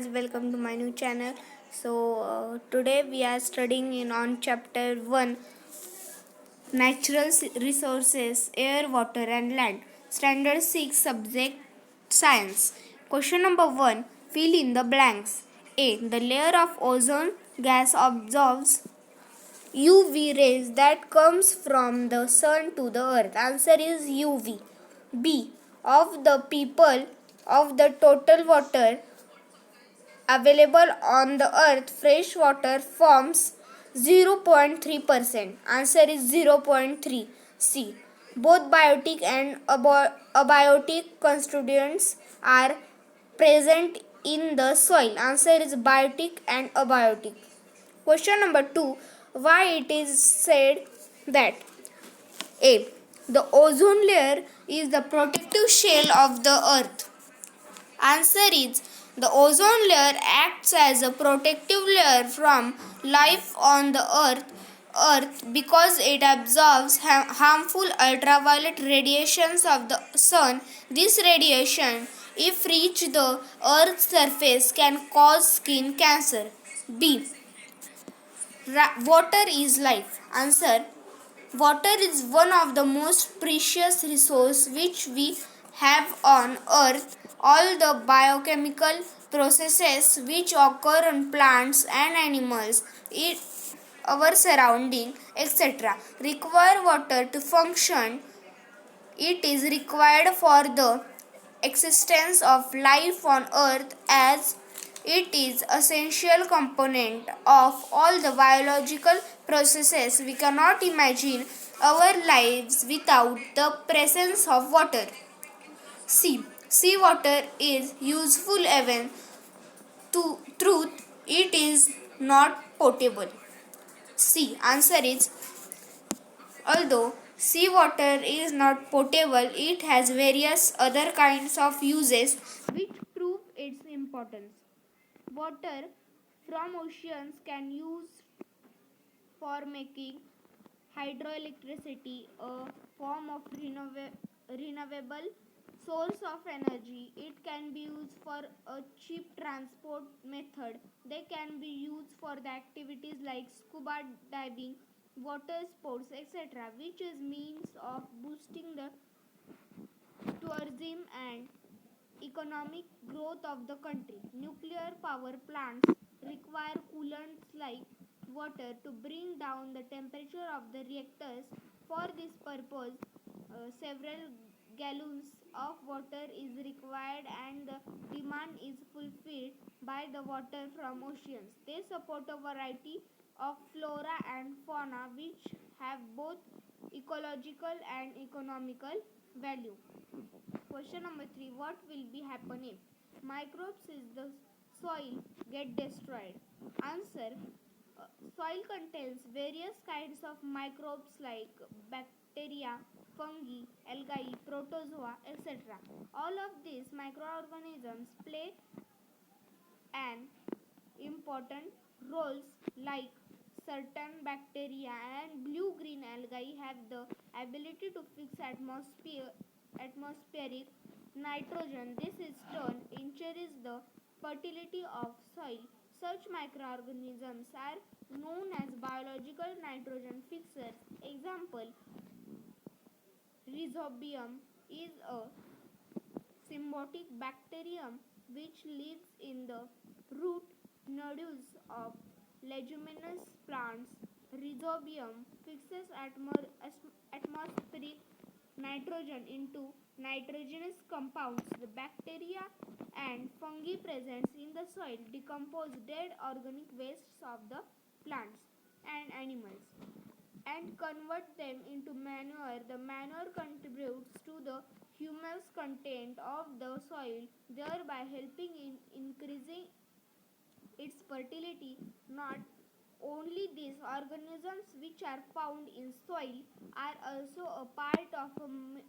welcome to my new channel. Today we are studying in on chapter 1, natural resources, air, water and land. Standard 6 subject science. Question number 1, fill in the blanks. A. The layer of ozone gas absorbs UV rays that comes from the sun to the earth. Answer is UV. B. Of the people of the total water available on the earth, fresh water forms 0.3%. Answer is 0.3. C. Both biotic and abiotic constituents are present in the soil. Answer is biotic and abiotic. Question number 2. Why it is said that A. The ozone layer is the protective shell of the earth. Answer is the ozone layer acts as a protective layer from life on the earth because it absorbs harmful ultraviolet radiations of the sun. This radiation, if reach the earth's surface, can cause skin cancer. B. Water is life. Answer: water is one of the most precious resources which we have on earth. All the biochemical processes which occur in plants and animals, our surrounding, etc., require water to function. It is required for the existence of life on earth as it is essential component of all the biological processes. We cannot imagine our lives without the presence of water. C. Seawater is useful even to truth it is not potable. C. Answer is, although seawater is not potable, it has various other kinds of uses which prove its importance. Water from oceans can use for making hydroelectricity, a form of renewable source of energy. It can be used for a cheap transport method. They can be used for the activities like scuba diving, water sports, etc., which is means of boosting the tourism and economic growth of the country. Nuclear power plants require coolants like water to bring down the temperature of the reactors. For this purpose, several gallons of water is required and the demand is fulfilled by the water from oceans. They support a variety of flora and fauna which have both ecological and economical value. Question number 3. What will be happen if microbes in the soil get destroyed? Answer: soil contains various kinds of microbes like bacteria, fungi, algae, protozoa, etc. All of these microorganisms play an important roles. Like certain bacteria and blue-green algae have the ability to fix atmospheric nitrogen. This in turn increases the fertility of soil. Such microorganisms are known as biological nitrogen fixers. Example: Rhizobium is a symbiotic bacterium which lives in the root nodules of leguminous plants. Rhizobium fixes atmospheric nitrogen into nitrogenous compounds. The bacteria and fungi present in the soil decompose dead organic wastes of the plants and animals and convert them into manure. The manure contributes to the humus content of the soil, thereby helping in increasing its fertility. Not only these organisms which are found in soil are also a part of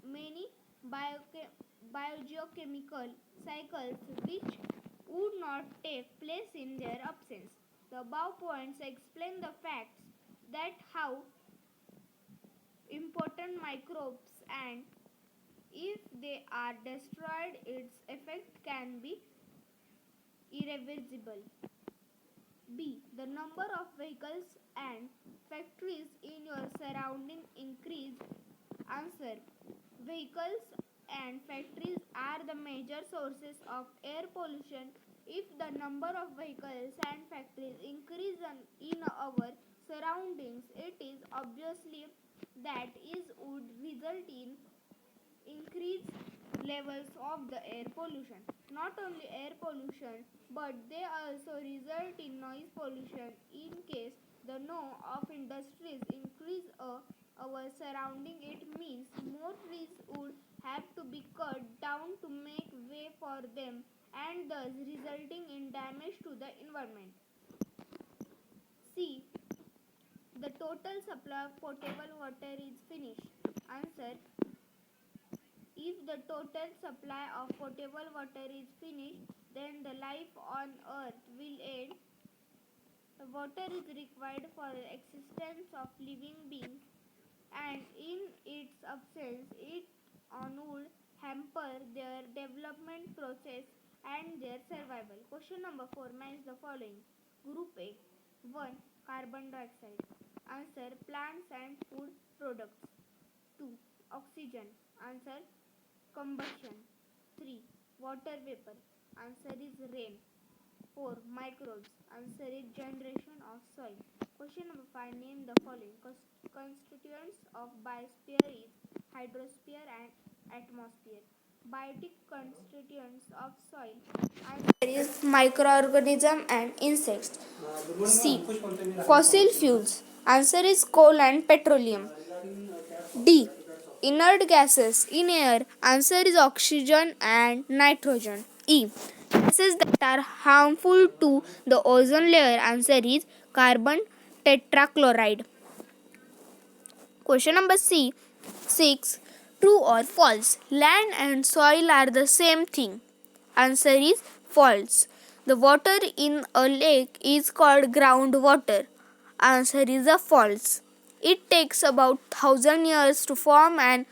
many biogeochemical cycles which would not take place in their absence. The above points explain the facts that how important microbes and if they are destroyed its effect can be irreversible. B. The number of vehicles and factories in your surrounding increase. Answer. Vehicles and factories are the major sources of air pollution. If the number of vehicles and factories increase in our surroundings, it is obviously that is would result in increased levels of the air pollution. Not only air pollution, but they also result in noise pollution. In case the no of industries increase our surrounding, it means more trees would have to be cut down to make way for them, and thus resulting in damage to the environment. C. The total supply of potable water is finished. Answer. If the total supply of potable water is finished, then the life on earth will end. The water is required for the existence of living beings, and in its absence, it would hamper their development process and their survival. Question number 4 match the following. Group A 1. Carbon dioxide. Answer. Plants and food products. 2. Oxygen. Answer. Combustion. 3. Water vapor. Answer is rain. 4. Microbes. Answer is generation of soil. Question number 5. Name the following constituents of biosphere is hydrosphere and atmosphere. Biotic constituents of soil. Answer is microorganism and insects. C. Fossil fuels. Answer is coal and petroleum. D. Inert gases in air. Answer is oxygen and nitrogen. E. Gases that are harmful to the ozone layer. Answer is carbon tetrachloride. Question number 6. True or false? Land and soil are the same thing. Answer is false. The water in a lake is called groundwater. Answer is a false. It takes about 1000 years to form an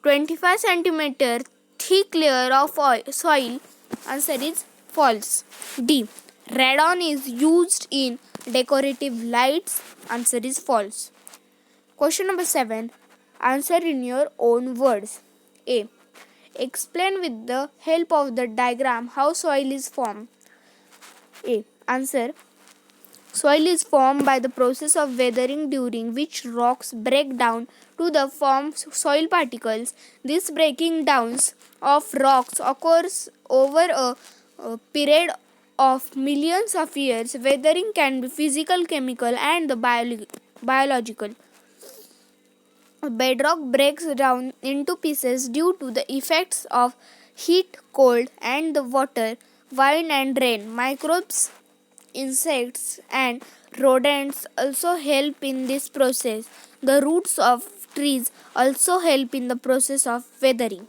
25 centimeter thick layer of soil. Answer is false. D. Radon is used in decorative lights. Answer is false. Question number 7. Answer in your own words. A. Explain with the help of the diagram how soil is formed. A. Answer. Soil is formed by the process of weathering, during which rocks break down to the form soil particles. This breaking down of rocks occurs over a period of millions of years. Weathering can be physical, chemical, and the biological. Bedrock breaks down into pieces due to the effects of heat, cold, and the water, wind, and rain. Microbes, insects, and rodents also help in this process. The roots of trees also help in the process of weathering.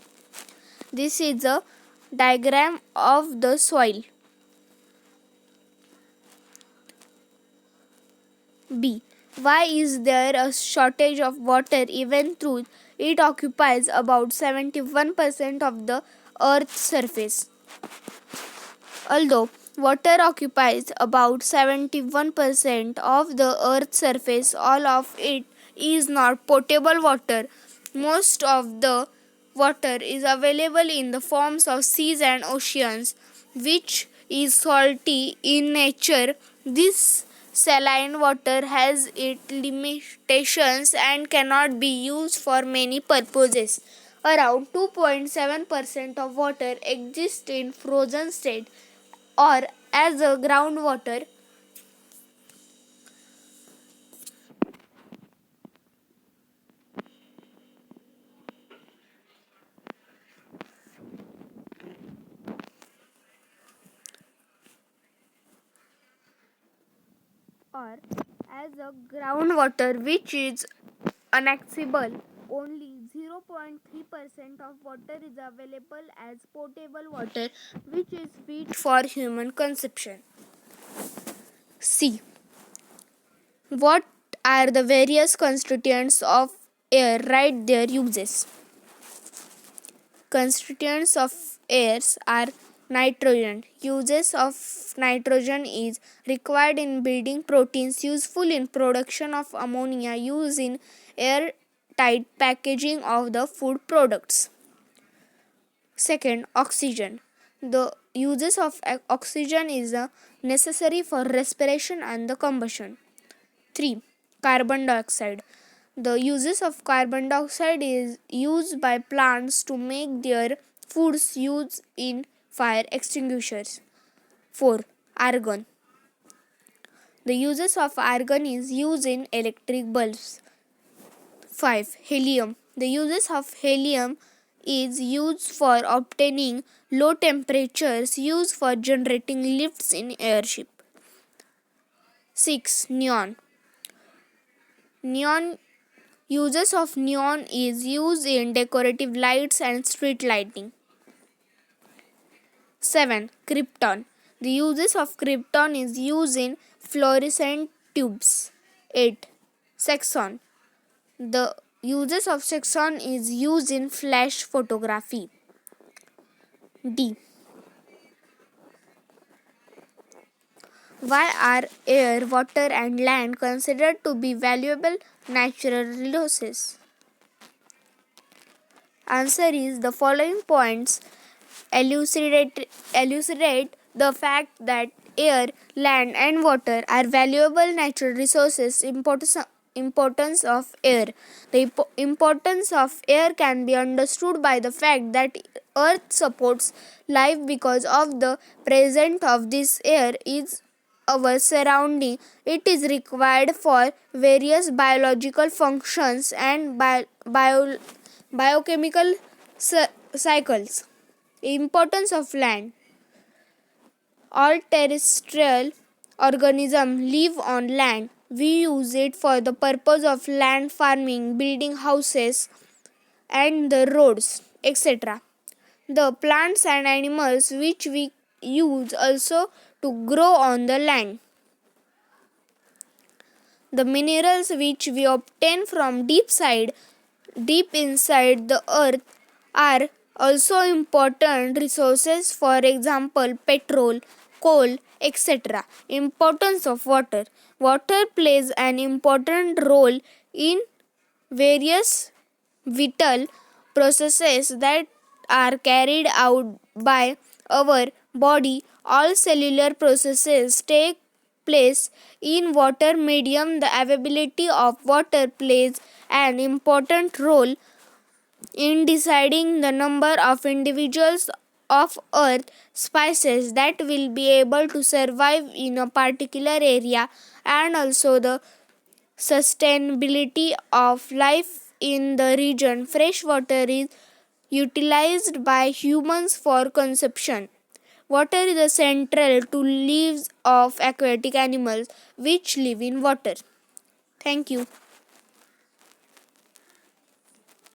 This is a diagram of the soil. B. Why is there a shortage of water even though it occupies about 71% of the Earth's surface? Although water occupies about 71% of the Earth's surface, all of it is not potable water. Most of the water is available in the forms of seas and oceans, which is salty in nature. This saline water has its limitations and cannot be used for many purposes. Around 2.7% of water exists in frozen state or as a groundwater. Or as a groundwater, which is unaccessible. Only 0.3% of water is available as potable water, which is fit for human consumption. C. What are the various constituents of air? Write their uses. Constituents of airs are Nitrogen. Uses of nitrogen is required in building proteins, useful in production of ammonia, used in airtight packaging of the food products. Second, oxygen. The uses of oxygen is necessary for respiration and the combustion. 3. Carbon dioxide. The uses of carbon dioxide is used by plants to make their foods used in fire extinguishers. 4. Argon. The uses of argon is used in electric bulbs. 5. Helium. The uses of helium is used for obtaining low temperatures, used for generating lifts in airship. 6. Neon. Uses of neon is used in decorative lights and street lighting. 7. Krypton. The uses of krypton is used in fluorescent tubes. 8. Xenon. The uses of xenon is used in flash photography. D. Why are air, water and land considered to be valuable natural resources? Answer is the following points elucidate the fact that air, land and water are valuable natural resources. Importance of air. The importance of air can be understood by the fact that Earth supports life because of the presence of this air is our surrounding. It is required for various biological functions and biochemical cycles. Importance of land. All terrestrial organisms live on land. We use it for the purpose of land farming, building houses and the roads, etc. The plants and animals which we use also to grow on the land. The minerals which we obtain from deep inside the earth are also important resources, for example petrol, coal, etc. Importance of water. Water plays an important role in various vital processes that are carried out by our body. All cellular processes take place in water medium. The availability of water plays an important role in deciding the number of individuals of earth species that will be able to survive in a particular area, and also the sustainability of life in the region. Fresh water is utilized by humans for consumption. Water is central to lives of aquatic animals which live in water. Thank you.